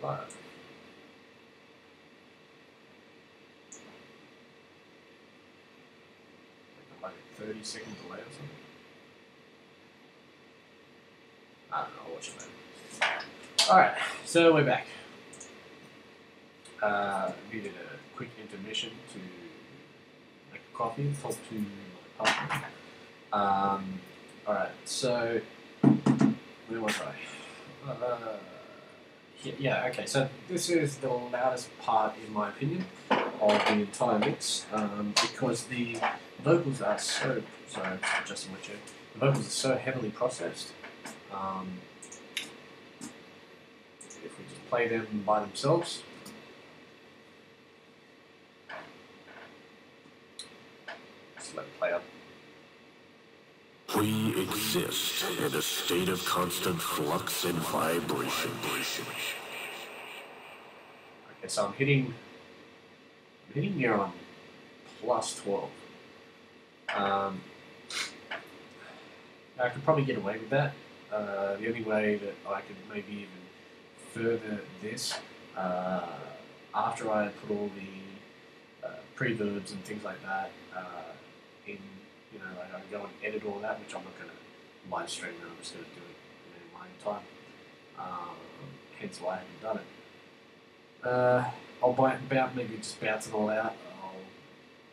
live. Like a 30-second delay or something. I don't know, I'll watch it later. Alright, so we're back. Needed a quick intermission to make a coffee, talk to my partner. Alright, so where was I? Yeah, okay, so this is the loudest part, in my opinion, of the entire mix, because the vocals are so, sorry, I'm just adjusting my chair. The vocals are so heavily processed. If we just play them by themselves, just let it play up. We exist in a state of constant flux and vibration. Okay, so I'm hitting here on plus 12. I could probably get away with that. The only way that I could maybe even further this after I put all the preverbs and things like that in, you know, like I can go and edit all that, which I'm not going to live stream now. I'm just going to do it in my own time. Hence why I haven't done it. I'll maybe just bounce it all out. I'll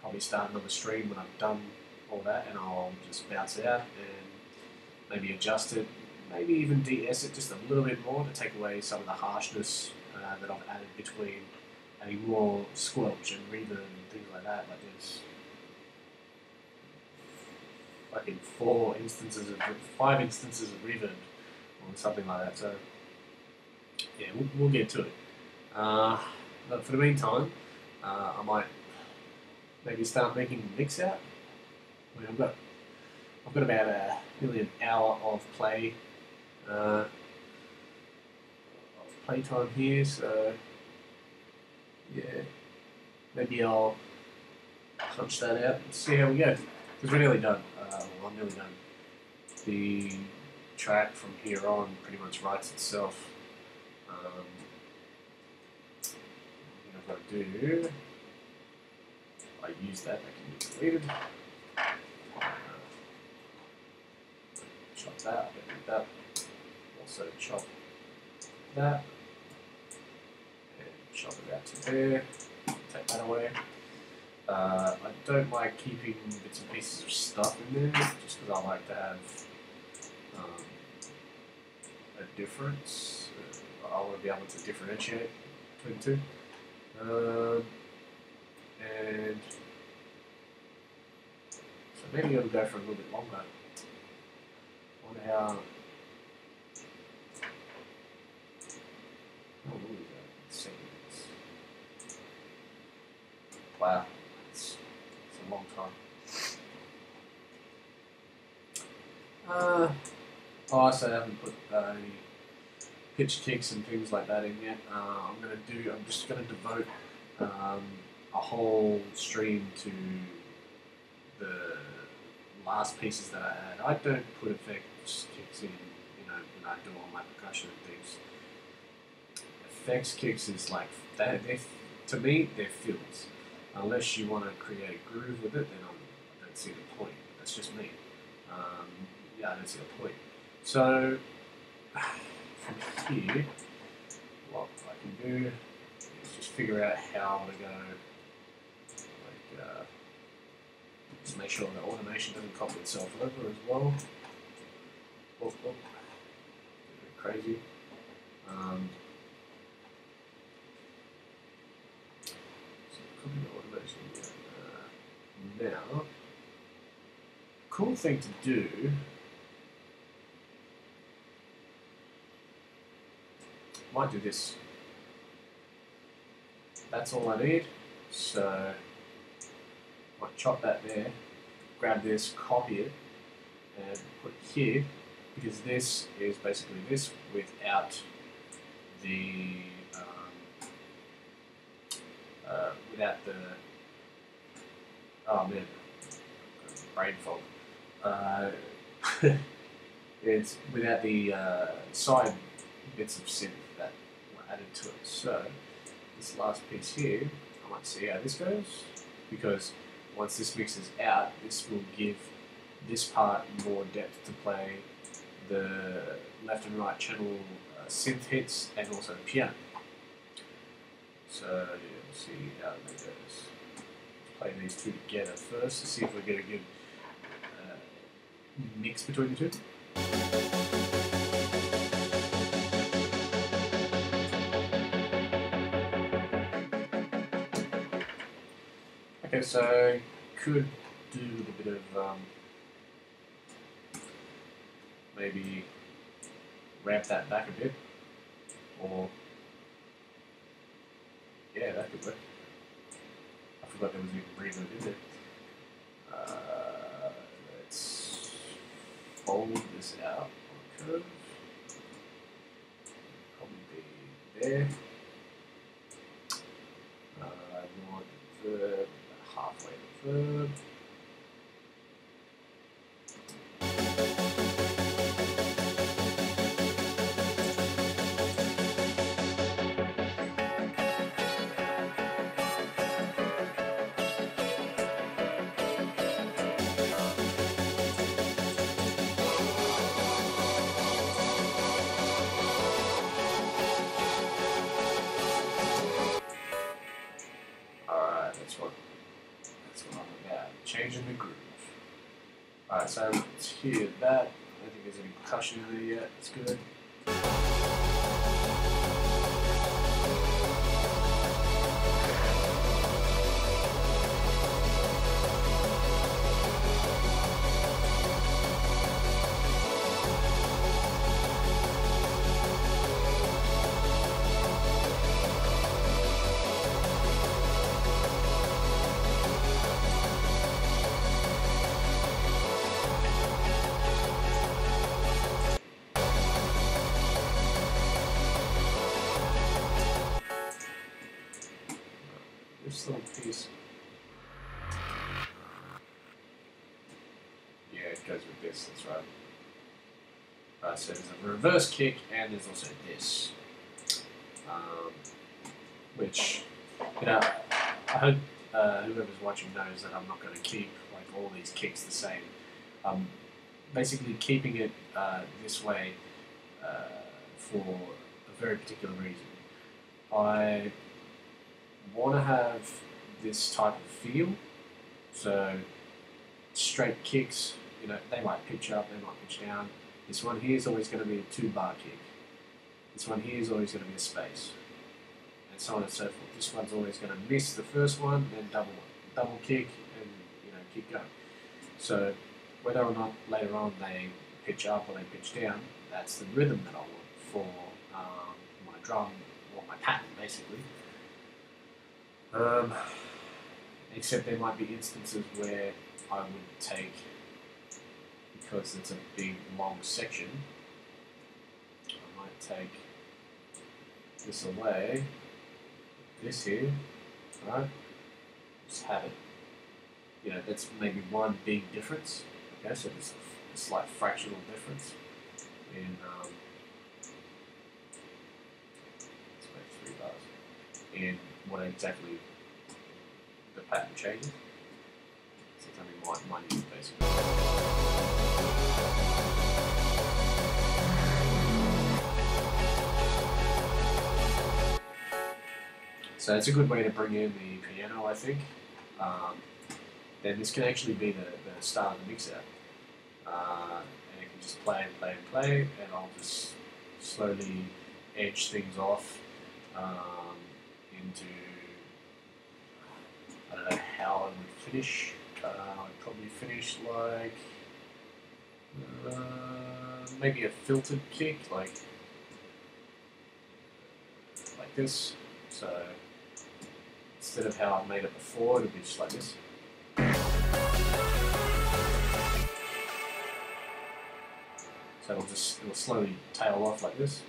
probably start another stream when I've done all that, and I'll just bounce it out and maybe adjust it, maybe even de-ess it just a little bit more to take away some of the harshness that I've added between adding more squelch and reverb and things like that. Like there's like in 5 instances of reverb or something like that. So yeah, we'll get to it. But for the meantime, I might maybe start making the mix out. I mean, I've got about nearly an hour of playtime here, so yeah, maybe I'll punch that out and see how we go. Because we're nearly done. I'm nearly done. The track from here on pretty much writes itself. I've got to do. I use that can be deleted. Chop that, I'll get that. Also chop that. And chop it out to there. Take that away. I don't like keeping bits and pieces of stuff in there, just because I like to have a difference. I want to be able to differentiate between the two. And so maybe it'll go for a little bit longer. I wonder how long is that? Seconds. Wow, it's a long time. So I haven't put any pitch kicks and things like that in yet. I'm just going to devote a whole stream to the last pieces that I add. I don't put effects kicks in, you know, when I do all my percussion and things. Effects kicks is like that. To me, they're fills. Unless you want to create a groove with it, then I don't see the point. That's just me. Yeah, I don't see the point. So from here, what I can do is just figure out how to go. Like, just make sure the automation doesn't copy itself over as well. A bit crazy. So copy the automation. Now, cool thing to do. Might do this. That's all I need. So might chop that there, grab this, copy it, and put it here, because this is basically this without the oh man, brain fog. It's without the side bits of synth that added to it. So this last piece here, I might see how this goes, because once this mixes out, this will give this part more depth to play the left and right channel synth hits and also the piano. So yeah, we'll see how that goes. Let's play these two together first to see if we get a good mix between the two. Okay, so could do with a bit of maybe ramp that back a bit, or yeah, that could work. I forgot there was even reverb in there. Let's fold this out on a curve. Probably be there. I want the verb halfway the verb. That's what I'm about. Changing the groove. Alright, so let's hear that. I don't think there's any percussion in there yet. It's good. This little piece. Yeah, it goes with this, that's right. So there's a reverse kick and there's also this. Which, you know, I hope whoever's watching knows that I'm not going to keep like all these kicks the same. Basically keeping it this way for a very particular reason. I want to have this type of feel, so straight kicks, you know, they might pitch up, they might pitch down. This one here is always going to be a 2-bar kick. This one here is always going to be a space, and so on and so forth. This one's always going to miss the first one, then double kick, and you know, keep going. So whether or not later on they pitch up or they pitch down, that's the rhythm that I want for my drum or my pattern, basically. Except there might be instances where I would take, because it's a big long section, I might take this away, this here, right? Just have it, you know, that's maybe one big difference. Okay, so there's a slight fractional difference in, let's make 3 bars, in what exactly the pattern changes. So it's only one unit basically. So it's a good way to bring in the piano, I think. Then this can actually be the start of the mixer. And it can just play and play and play, and I'll just slowly edge things off into, I don't know how I would finish. I'd probably finish like maybe a filtered kick, like this. So instead of how I made it before, it'll be just like this. So it'll slowly tail off like this.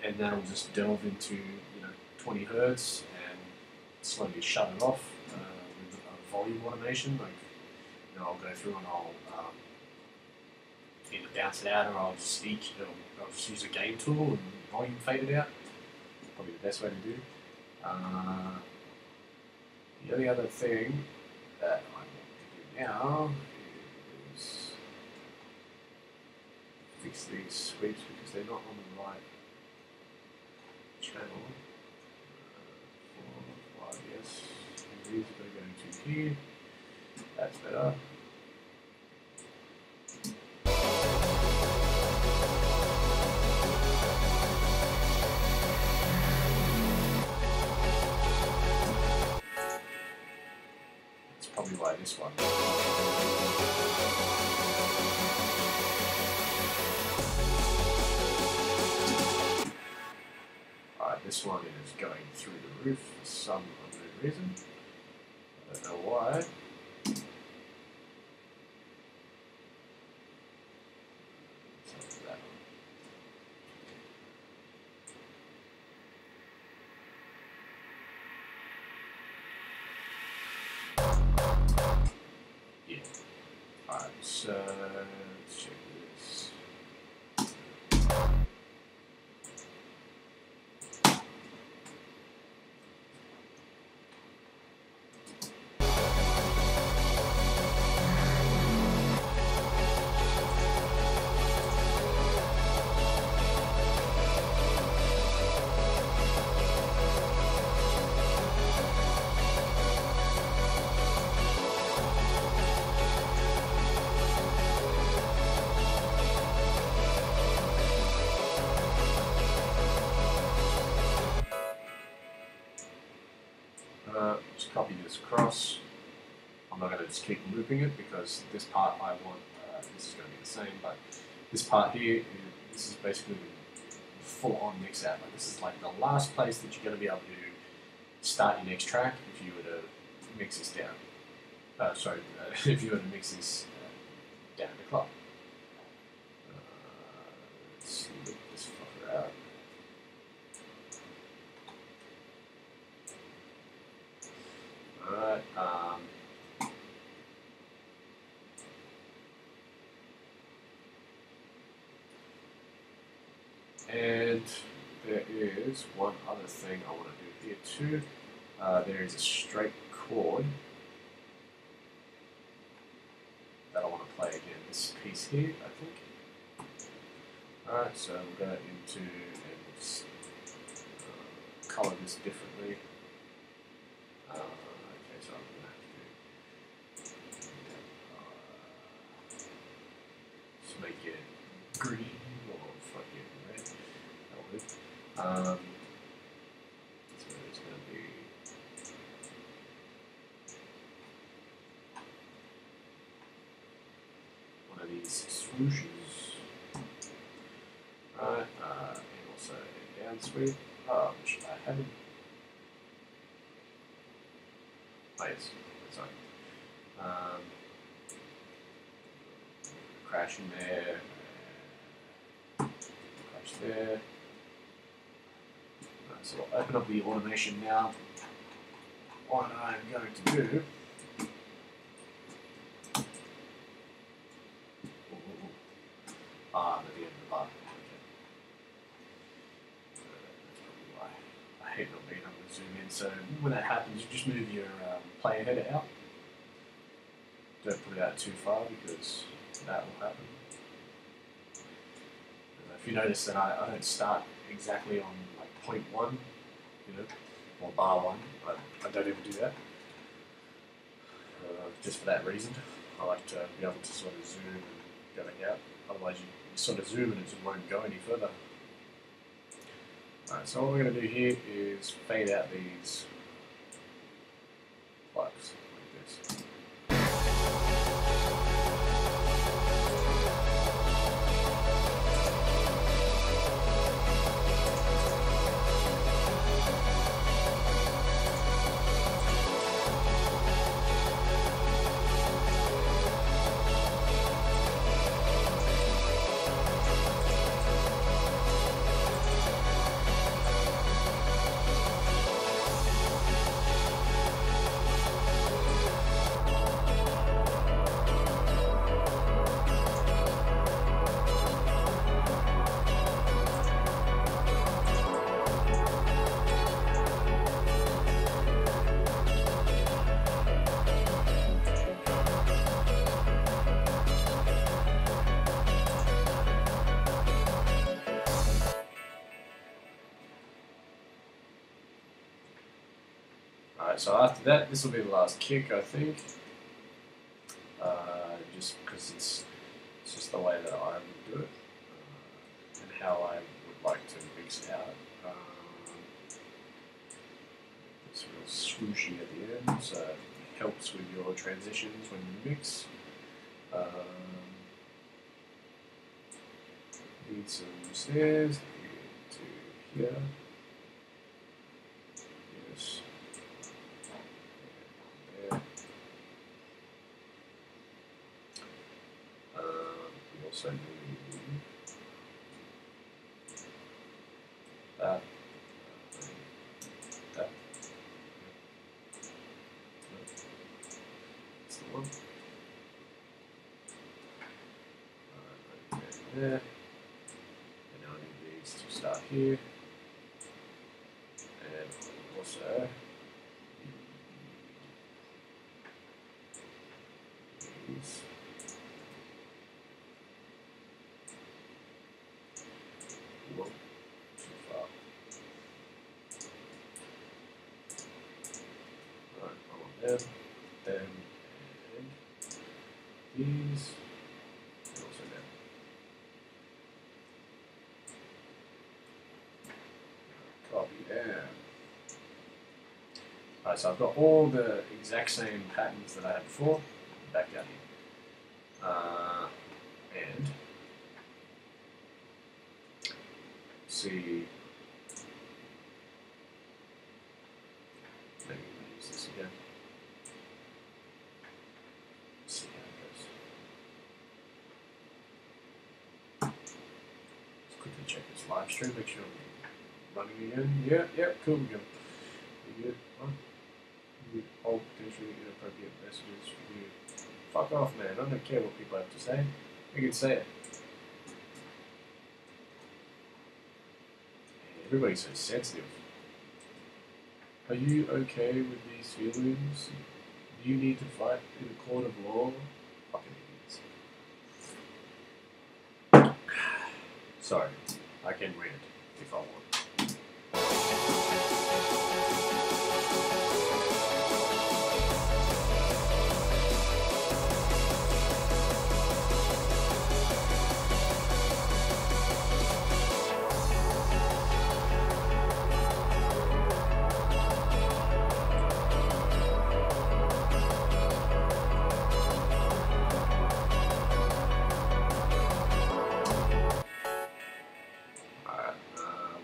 And then I'll just delve into 20 hertz and slowly shut it off with volume automation. Like I'll go through and I'll bounce it out, or I'll just use a gain tool and volume fade it out. Probably the best way to do. The only other thing that I want to do now is fix these sweeps because they're not on the right channel. 4, 5, yes. And these are going to go to here. That's better. That's probably why this one. Alright, this one is going through the roof for some unknown reason. I don't know why. Yeah. Alright, so let's check this. Just copy this across. I'm not going to just keep looping it because this part I want, this is going to be the same, but this part here, this is basically full on mix out. Like, this is like the last place that you're going to be able to start your next track if you were to mix this down. If you were to mix this down the clock. Let's loop this fucker out. Alright, and there is one other thing I want to do here too. There is a straight chord that I want to play again. This piece here, I think. Alright, so we'll go into and just color this differently. Okay, so I'm going to have to just make it green or fucking red. That'll do. So it's going to be one of these swooshes. Right, and also a down sweep, which I haven't. Oh yes, sorry. Crash in there, crash there. So I'll open up the automation now. What I'm going to do. At the end of the bar. Okay. That's probably why I hate not being able to zoom in. So when that happens, you just move your player header out. Don't put it out too far because that will happen. If you notice that I don't start exactly on like point 1, you know, or bar 1. I don't ever do that. Just for that reason. I like to be able to sort of zoom and go back out. Otherwise you sort of zoom and it just won't go any further. Alright, so what we're going to do here is fade out these plugs like this. so after that, this will be the last kick, I think. Just because it's just the way that I would do it, and how I would like to mix it out. It's real swooshy at the end, so it helps with your transitions when you mix. Need some snares to here. Yes. There. We also need that. That. That's the one. There. And now I need these to start here. And also these. Whoa, too far. Alright, I want them, and these, and also them. Copy them. Alright, so I've got all the exact same patterns that I had before, back down here. And see, maybe we'll use this again. See how it goes. Let's quickly check this live stream, make sure I'm running again. Yeah, cool, we're good. You good? Huh? You hold potentially inappropriate messages for you. Fuck off, man. I don't care what people have to say. You can say it. Everybody's so sensitive. Are you okay with these feelings? Do you need to fight in a court of law? Fucking idiots. Sorry, I can rant if I want.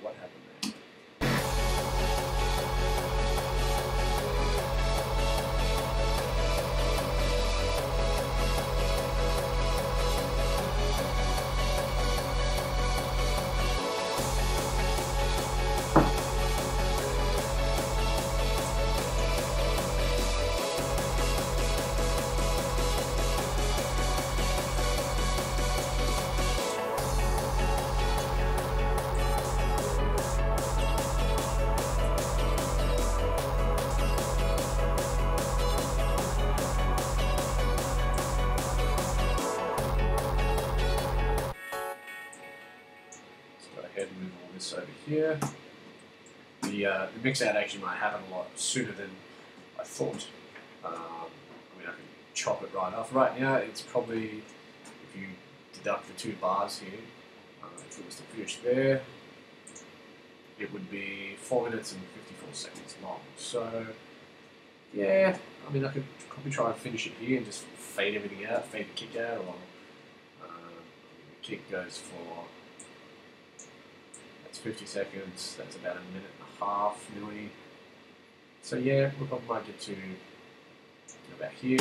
What happened there? Ahead and move all this over here. The mix out actually might happen a lot sooner than I thought. I mean, I can chop it right off. Right now, it's probably, if you deduct the 2 bars here, if it was to finish there, it would be 4 minutes and 54 seconds long. So, yeah, I mean, I could probably try and finish it here and just fade everything out, fade the kick out, or the kick goes for 50 seconds, that's about 1.5 minutes nearly. So yeah, we probably might get to about here.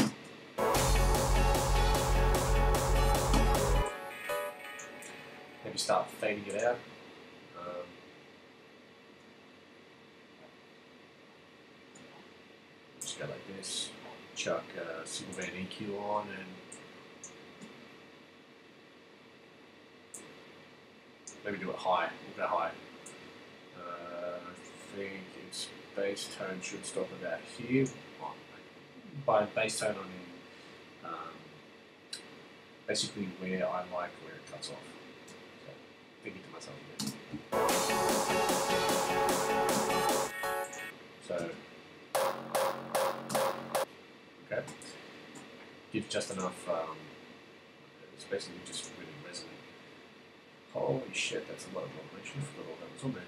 Maybe start fading it out. Just go like this, chuck a single band EQ on, and maybe do it high. We'll go high. I think its bass tone should stop about here. By bass tone, I mean basically where I like where it cuts off. So, thinking to myself a bit. So gives just enough. It's basically just really resonant. Holy shit, that's a lot of automation. I forgot all that was on there.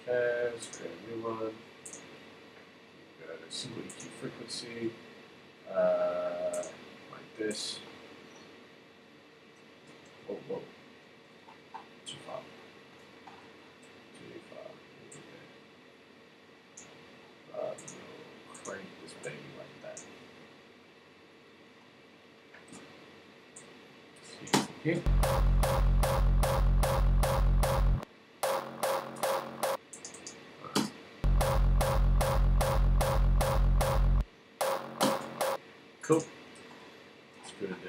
Okay, let's create a new one. Go to single EQ frequency, like this. Whoa, whoa. Too far. Too far. We'll crank this baby like that. See here. Cool. It's good. Good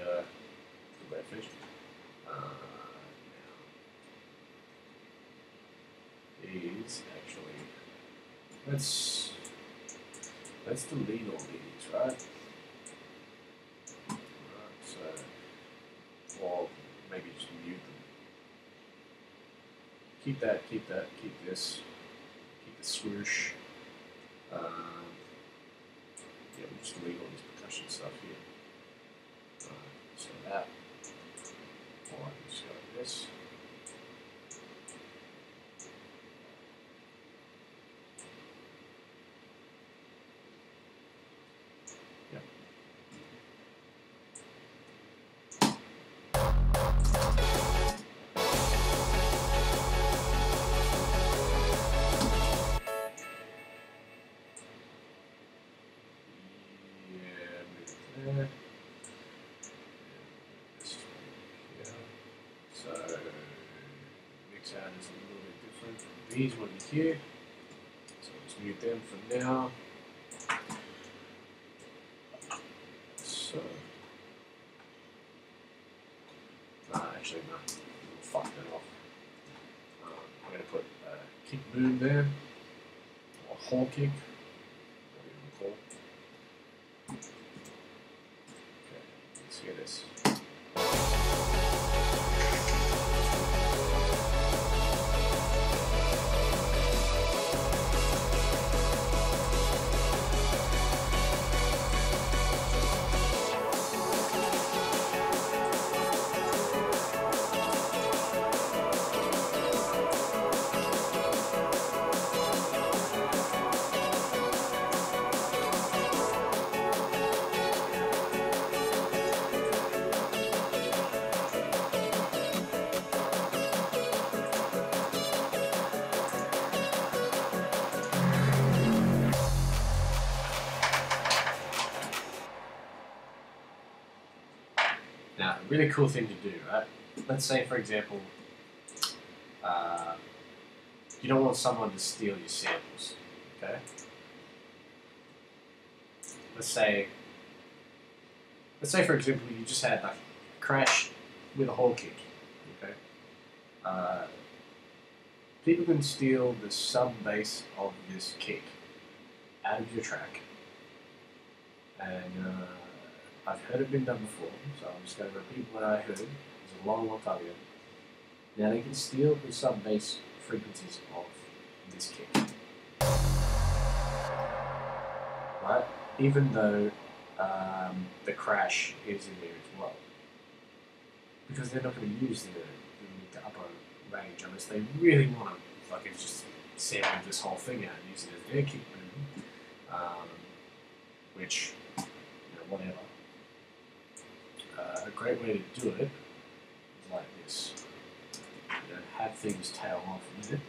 way to finish. Now, these actually. Let's delete all these, right? So, or maybe just mute them. Keep that. Keep this. Keep the swoosh. Yeah, we'll just delete all this percussion stuff here. So that, or I can just go like this. Yep. There. So mix out is a little bit different from these one here. So let's mute them for now. So actually no, we'll fuck that off. I'm going to put a kick boom there, or a hall kick, whatever you want to call it. Okay, let's hear this. Now, a really cool thing to do, right? Let's say, for example, you don't want someone to steal your samples, okay? Let's say, for example, you just had like a crash with a hall kick, okay? People can steal the sub bass of this kick out of your track, and I've heard it been done before, so I'm just going to repeat what I heard. It was a long, long time ago. Now they can steal the sub bass frequencies of this kick, right? Even though the crash is in there as well, because they're not going to use the upper range unless they really want to fucking just sample this whole thing out and use it as their kick boom, which, you know, whatever. A great way to do it is like this. You know, have things tail off with it.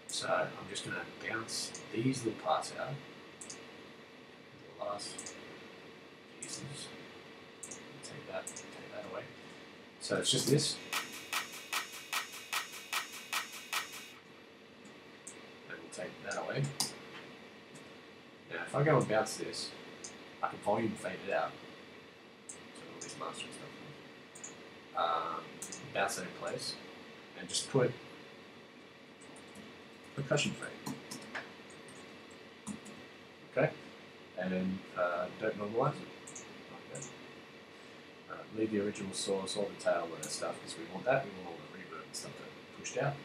So I'm just going to bounce these little parts out. The last pieces. Take that away. So it's just this. And we'll take that away. Now if I go and bounce this, I can volume fade it out. Mastering stuff. Bounce that in place and just put percussion fade. Okay? And then don't normalize it. Okay. Leave the original source, all the tail, all that stuff, because we want that. We want all the reverb and stuff to be pushed out.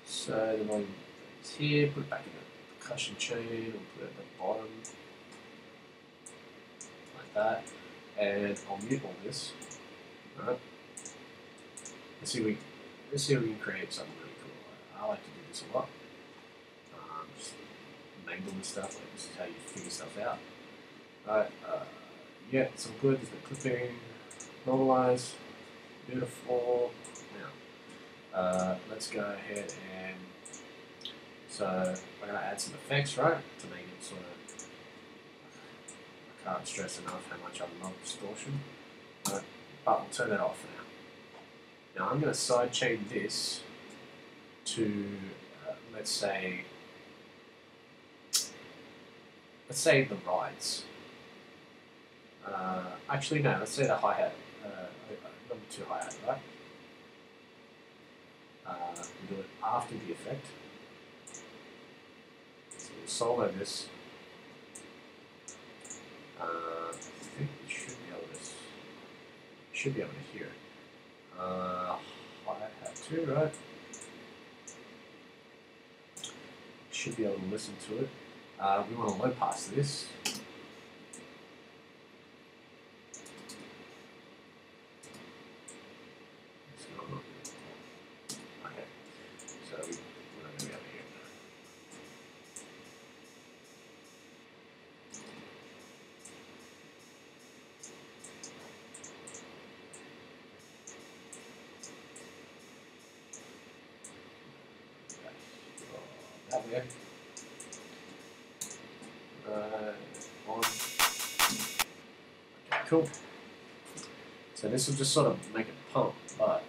So the volume is here, put it back in the percussion chain, or put it at the bottom. like that, and I'll mute all this. All right. Let's see if we can create something really cool. I like to do this a lot. Just mangle this stuff. Like this is how you figure stuff out. Alright, yeah, it's all good. There's no clipping. Normalize. Beautiful. Now, let's go ahead and so we're gonna add some effects, right, to make it sort of. I can't stress enough how much I love distortion. But we'll turn that off for now. Now I'm going to sidechain this to, let's say the rides. Actually, no, let's say the hi-hat, number 2 hi-hat, right? We'll do it after the effect. So we'll solo this. I think we should be able to hear it. Hi-hat 2, right? Should be able to listen to it. We want to low pass this. Okay, so we're not going to be able to hear it. That way. On. Okay, cool. So this will just sort of make it pump, but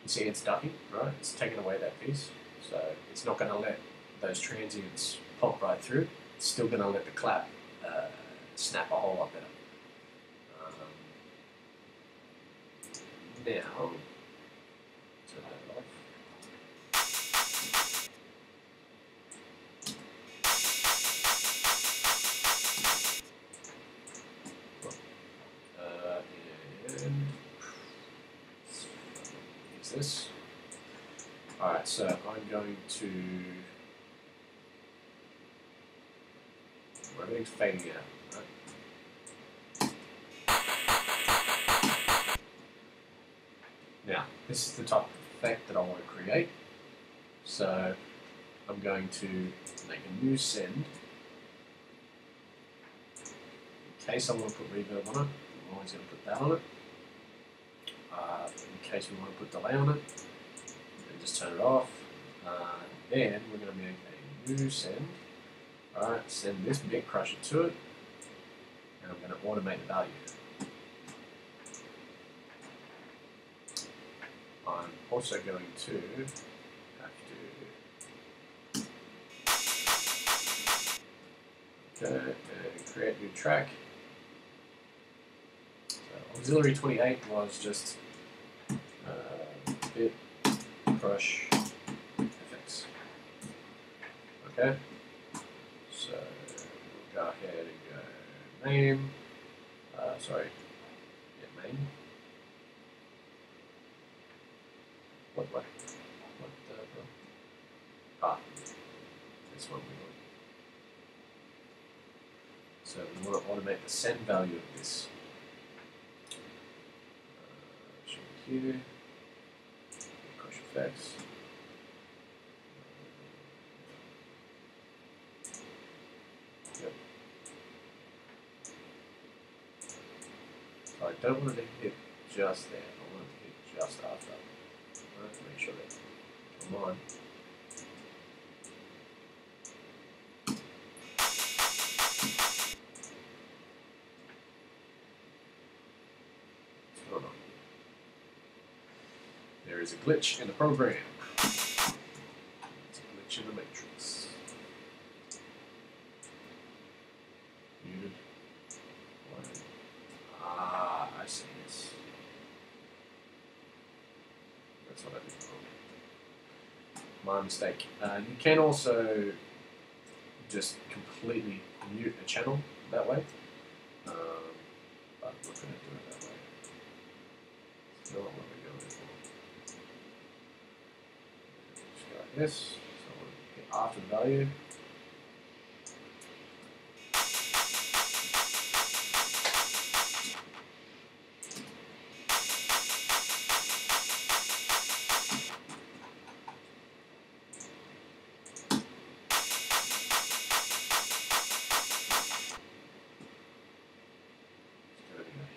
you see it's ducking, right? It's taking away that piece, so it's not going to let those transients pop right through. It's still going to let the clap snap a whole lot better. Now, turn that off. And use this. Alright, so I'm going to. Everything's fading out, right? Now, this is the type of effect that I want to create. So I'm going to make a new send. In case I want to put reverb on it, I'm always going to put that on it. In case we want to put delay on it, then just turn it off. Then we're going to make a new send. Alright, send this bit crusher to it, and I'm going to automate the value. I'm also going to have to and create new track. So auxiliary 28 was just bit crush effects. Okay, so we'll go ahead and go main. Sorry, yeah, main. What the? This one we want. So we want to automate the send value of this. Show it here. Crush effects. Yep. So I don't want it to hit just there. I want it to hit just after. I have to make sure that come on. What's going on? There is a glitch in the program. It's a glitch in the matrix. Muted. Ah, I see this. That's what I did wrong. My mistake. You can also just completely mute a channel that way, but we're going to do it that way. It's not what we're going for. Just go like this. So we'll hit after the value.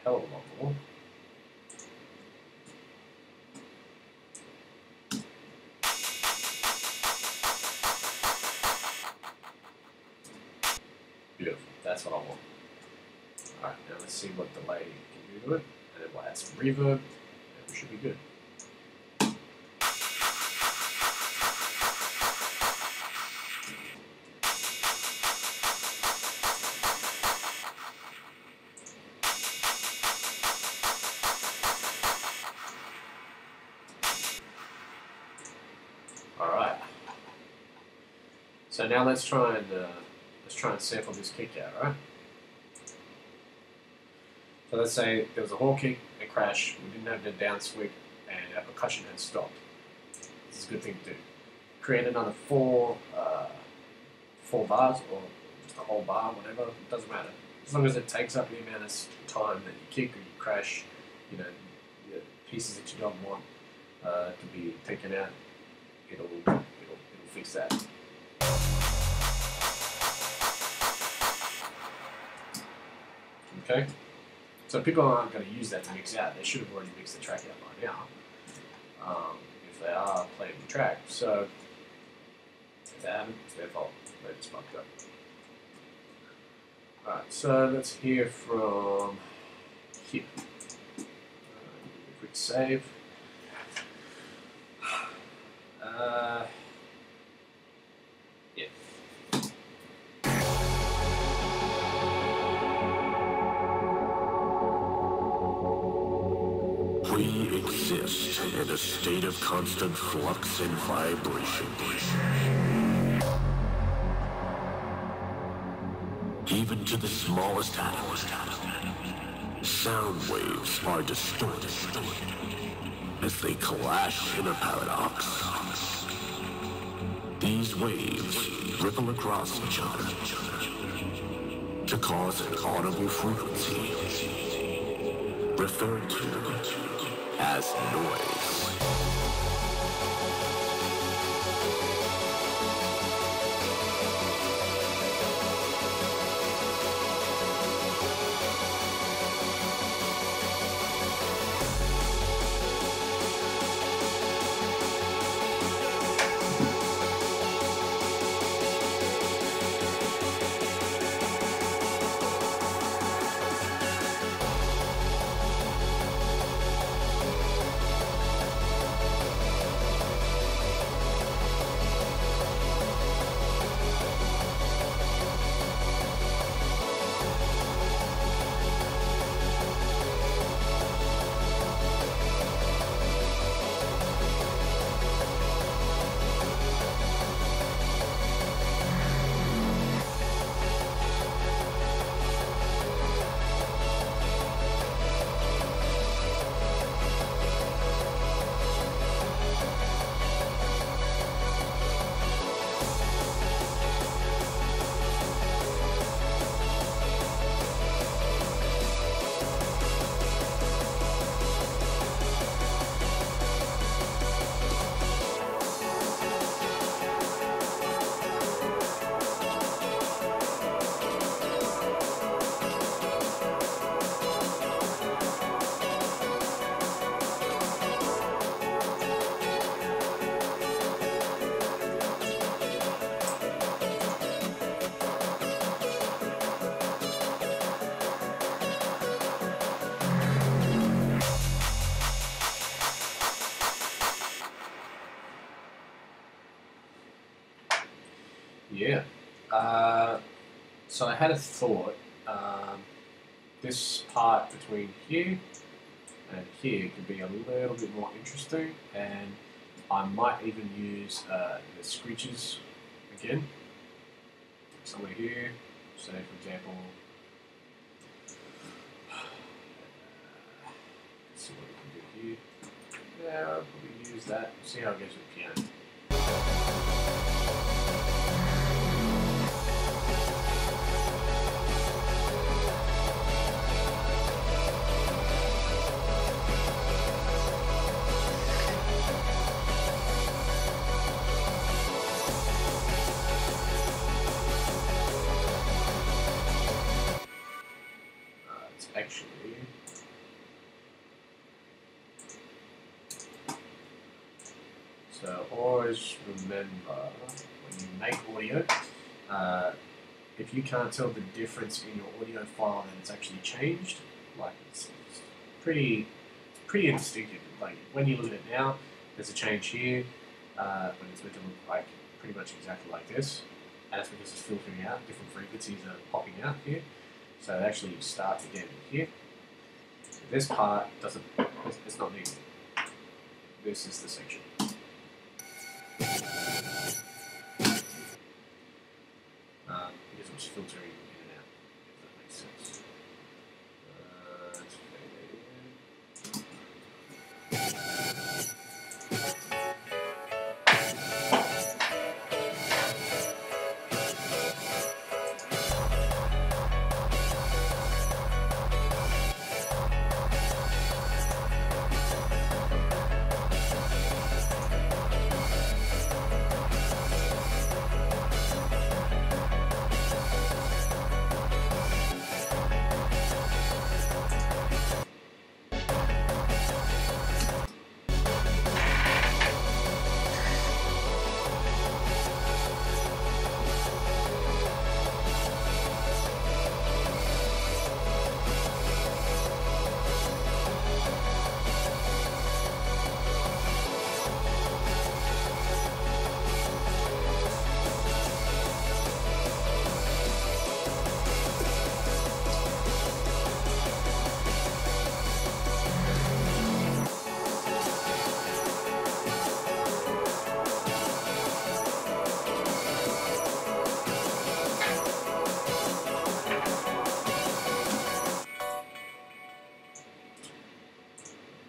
hell of a lot more. Beautiful. That's what I want. Alright, now let's see what delay can do to it. And then we'll add some reverb, and we should be good. Alright. So now let's try and sample this kick out, right? So let's say there was a whole kick, a crash, we didn't have the down sweep, and our percussion had stopped. This is a good thing to do. Create another four bars, or just a whole bar, whatever, it doesn't matter. As long as it takes up the amount of time that you kick or you crash, you know, the pieces that you don't want to be taken out, it'll fix that. Okay? So people aren't going to use that to mix out. They should have already mixed the track out by now, if they are playing the track. So if they haven't, it's their fault. They just fucked up. Alright, so let's hear from here. Quick save. Yeah. We exist in a state of constant flux and vibration. Even to the smallest atoms, sound waves are distorted as they clash in a paradox. These waves ripple across each other to cause an audible frequency referred to as noise. Yeah. So I had a thought. This part between here and here could be a little bit more interesting, and I might even use the screeches again. Somewhere here. Say, for example, let's see what we can do here. Yeah, I'll probably use that. See how it goes with piano. Actually, So always remember when you make audio, if you can't tell the difference in your audio file that it's actually changed, like it's pretty indistinctive. Like when you look at it now, there's a change here, but it's meant to look like pretty much exactly like this, and that's because it's filtering out, different frequencies are popping out here, so it actually starts again here. This part doesn't, it's not needed. This is the section. Because it was filtering in and out, if that makes sense. Let's fade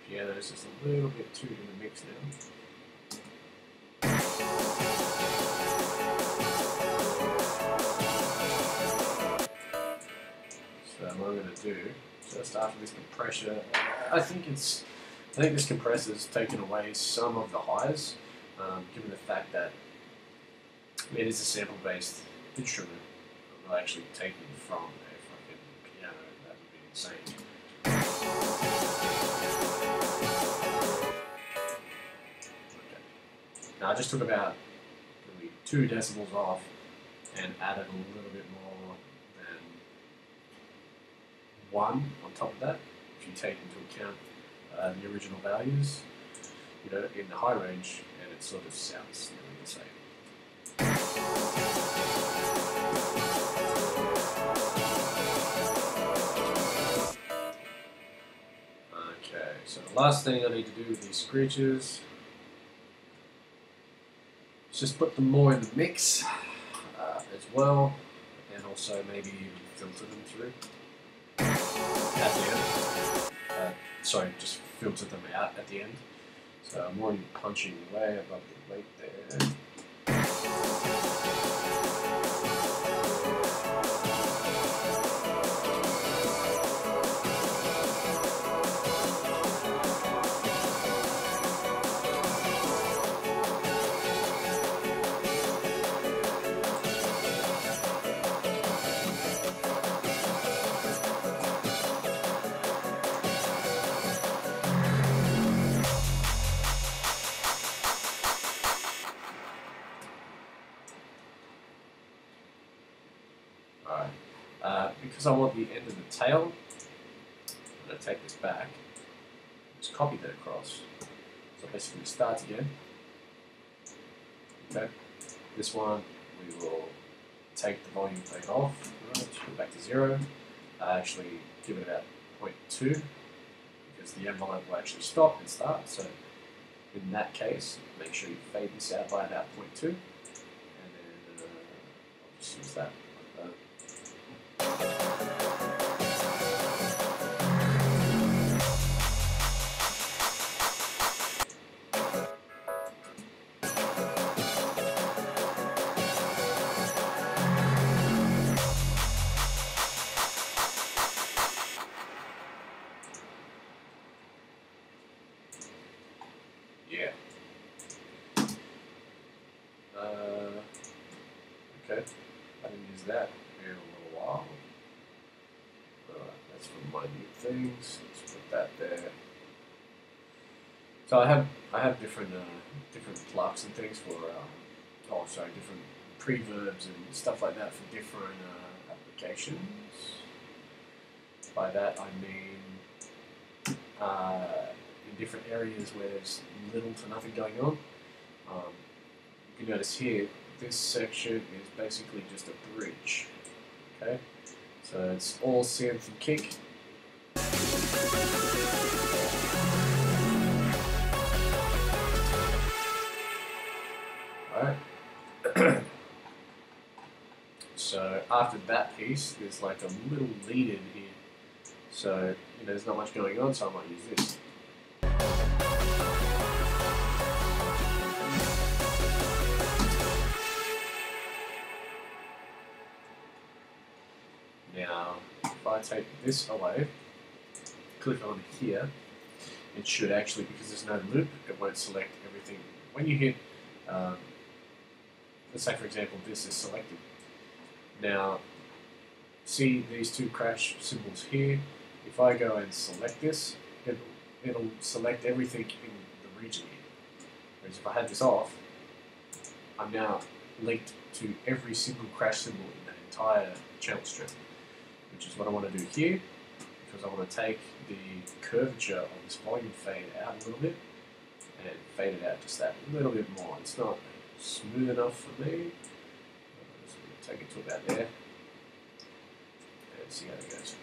piano's just a little bit too in the mix now. So what I'm going to do, just after this compressor, I think this compressor's taken away some of the highs, given the fact that it is a sample-based instrument. I'm not actually taking from a fucking piano. That would be insane. Now I just took about maybe 2 decibels off and added a little bit more than 1 on top of that. If you take into account the original values, you know, in the high range, and it sort of sounds nearly the same. Okay, so the last thing I need to do with these screeches is just put them more in the mix as well, and also maybe even filter them through at the end. Sorry, just filter them out at the end. So I'm already punching way above the weight there. Because I want the end of the tail, I'm going to take this back, just copy that across. So basically start again. Okay, this one we will take the volume plate off, right, put it back to 0. Actually give it about 0.2 because the envelope will actually stop and start. So in that case, make sure you fade this out by about 0.2, and then I'll just use that like that. Yeah. Okay. I didn't use that here in a little while. That's from my new things. Let's put that there. So I have I have different different plugs and things for different preverbs and stuff like that for different applications. By that I mean in different areas where there's little to nothing going on. You can notice here, this section is basically just a bridge. Okay, so it's all synth and kick. Alright. So after that piece, there's like a little lead in here. So, there's not much going on, so I might use this. Now, if I take this away, click on here, it should actually, because there's no loop, it won't select everything. When you hit, let's say for example, this is selected. Now, see these two crash symbols here? If I go and select this, it'll select everything in the region here. Whereas if I had this off, I'm now linked to every single crash symbol in that entire channel strip, which is what I want to do here, because I want to take the curvature of this volume fade out a little bit and fade it out just that little bit more. It's not smooth enough for me. So take it to about there and see how it goes.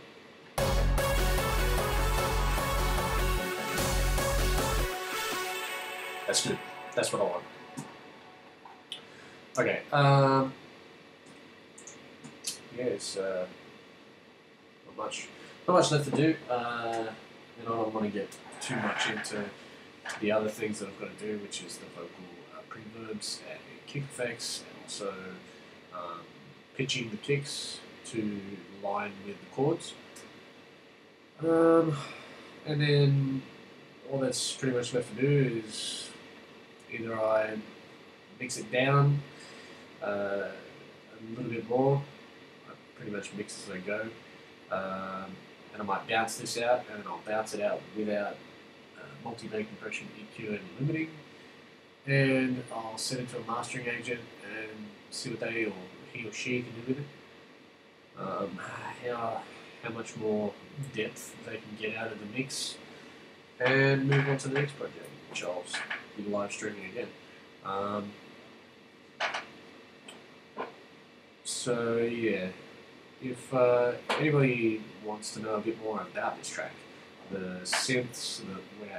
That's good. That's what I want. Okay. Yeah, it's not much left to do. I don't want to get too much into the other things that I've got to do, which is the vocal preverbs and kick effects, and also pitching the kicks to line with the chords. And then all that's pretty much left to do is either I mix it down a little bit more. I pretty much mix as I go. And I might bounce this out, and then I'll bounce it out without multi-band compression, EQ, and limiting. And I'll send it to a mastering agent and see what he or she can do with it. How much more depth they can get out of the mix, and move on to the next project, which I'll be live streaming again. So yeah, if anybody wants to know a bit more about this track, the synths,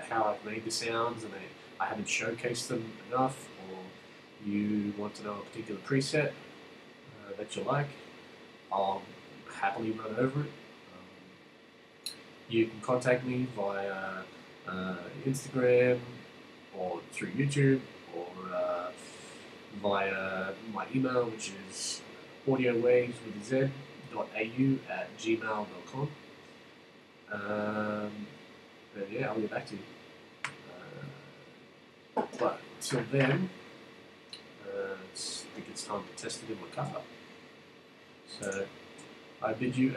how I've made the sounds, and I haven't showcased them enough, or you want to know a particular preset that you like, I'll happily run over it. You can contact me via Instagram or through YouTube, or via my email, which is audiowavez.au@gmail.com. And yeah, I'll get back to you. But until then, I think it's time to test it in my car. So I bid you